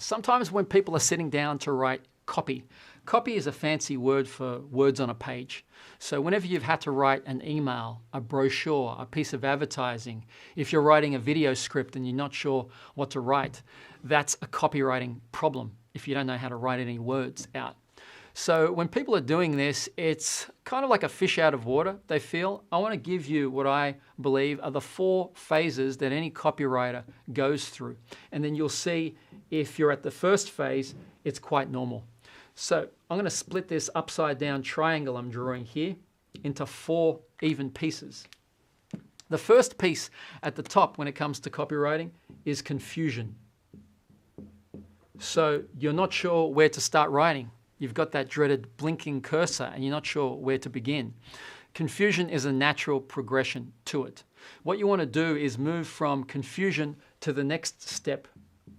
sometimes when people are sitting down to write copy, copy is a fancy word for words on a page. So whenever you've had to write an email, a brochure, a piece of advertising, if you're writing a video script and you're not sure what to write, that's a copywriting problem if you don't know how to write any words out. So when people are doing this, it's kind of like a fish out of water, they feel. I want to give you what I believe are the 4 phases that any copywriter goes through. And then you'll see if you're at the first phase, it's quite normal. So I'm going to split this upside down triangle I'm drawing here into 4 even pieces. The first piece at the top when it comes to copywriting is confusion. So you're not sure where to start writing. You've got that dreaded blinking cursor and you're not sure where to begin. Confusion is a natural progression to it. What you want to do is move from confusion to the next step,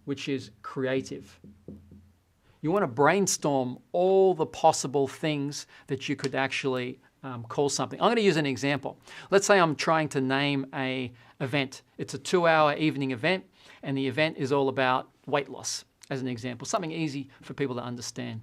which is creative. You want to brainstorm all the possible things that you could actually call something. I'm going to use an example. Let's say I'm trying to name an event. It's a 2-hour evening event and the event is all about weight loss, as an example. Something easy for people to understand.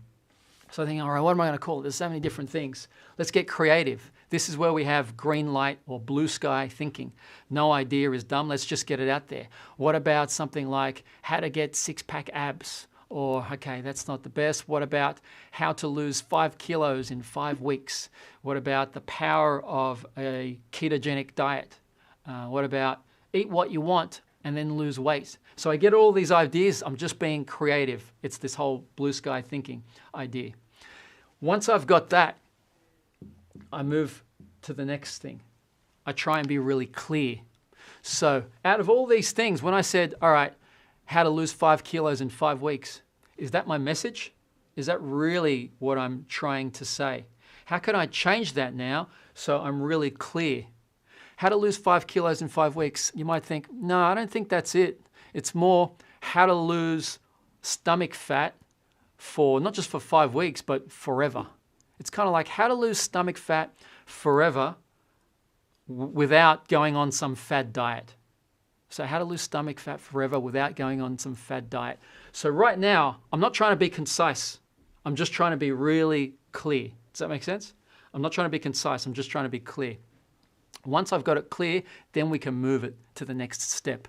So I think, all right, what am I going to call it? There's so many different things. Let's get creative. This is where we have green light or blue sky thinking. No idea is dumb. Let's just get it out there. What about something like how to get 6-pack abs? Or, okay, that's not the best. What about how to lose 5 kilos in 5 weeks? What about the power of a ketogenic diet? What about eat what you want and then lose weight? So I get all these ideas. I'm just being creative. It's this whole blue sky thinking idea. Once I've got that, I move to the next thing. I try and be really clear. So out of all these things, when I said, all right, how to lose 5 kilos in 5 weeks, is that my message? Is that really what I'm trying to say? How can I change that now so I'm really clear? How to lose 5 kilos in 5 weeks, you might think, no, I don't think that's it. It's more how to lose stomach fat for not just for 5 weeks, but forever. It's kind of like how to lose stomach fat forever without going on some fad diet. So how to lose stomach fat forever without going on some fad diet. So right now, I'm not trying to be concise. I'm just trying to be really clear. Does that make sense? I'm not trying to be concise. I'm just trying to be clear. Once I've got it clear, then we can move it to the next step.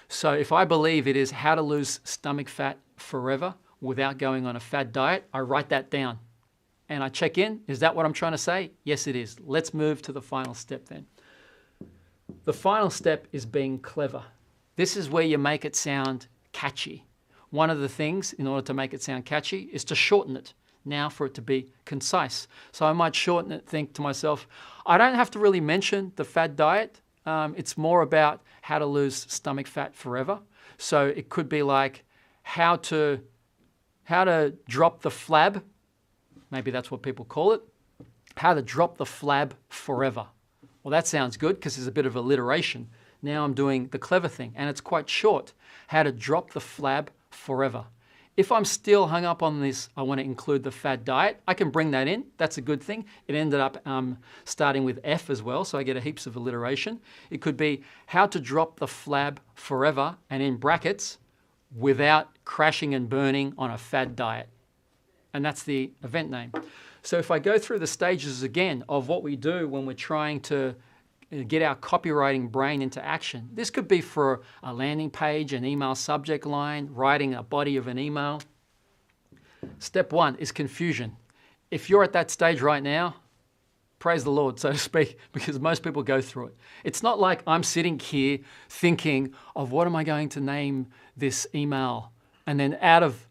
So if I believe it is how to lose stomach fat forever without going on a fad diet, I write that down and I check in. Is that what I'm trying to say? Yes, it is. Let's move to the final step then. The final step is being clever. This is where you make it sound catchy. One of the things in order to make it sound catchy is to shorten it now for it to be concise. So I might shorten it, think to myself, I don't have to really mention the fad diet. It's more about how to lose stomach fat forever. So it could be like how to drop the flab. Maybe that's what people call it. How to drop the flab forever. Well, that sounds good because there's a bit of alliteration. Now I'm doing the clever thing and it's quite short. How to drop the flab forever. If I'm still hung up on this, I want to include the fad diet, I can bring that in. That's a good thing. It ended up starting with F as well, so I get a heaps of alliteration. It could be how to drop the flab forever and in brackets without crashing and burning on a fad diet. And that's the event name. So if I go through the stages again of what we do when we're trying to get our copywriting brain into action. This could be for a landing page, an email subject line, writing a body of an email. Step 1 is confusion. If you're at that stage right now, praise the Lord, so to speak, because most people go through it. It's not like I'm sitting here thinking of what am I going to name this email? And then out of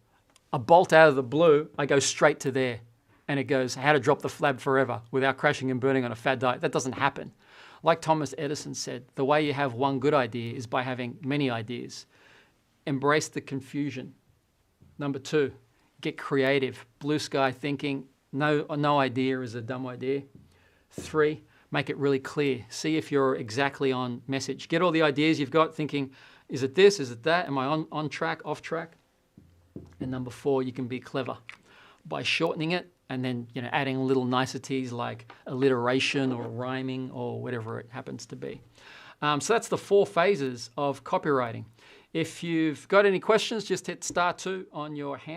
a bolt out of the blue, I go straight to there. And it goes, how to drop the flab forever without crashing and burning on a fad diet. That doesn't happen. Like Thomas Edison said, the way you have one good idea is by having many ideas. Embrace the confusion. Number 2, get creative. Blue sky thinking, no idea is a dumb idea. 3, make it really clear. See if you're exactly on message. Get all the ideas you've got thinking, is it this, is it that? Am I on track, off track? And number 4, you can be clever by shortening it and then adding little niceties like alliteration or rhyming or whatever it happens to be. So that's the 4 phases of copywriting. If you've got any questions, just hit *2 on your hand.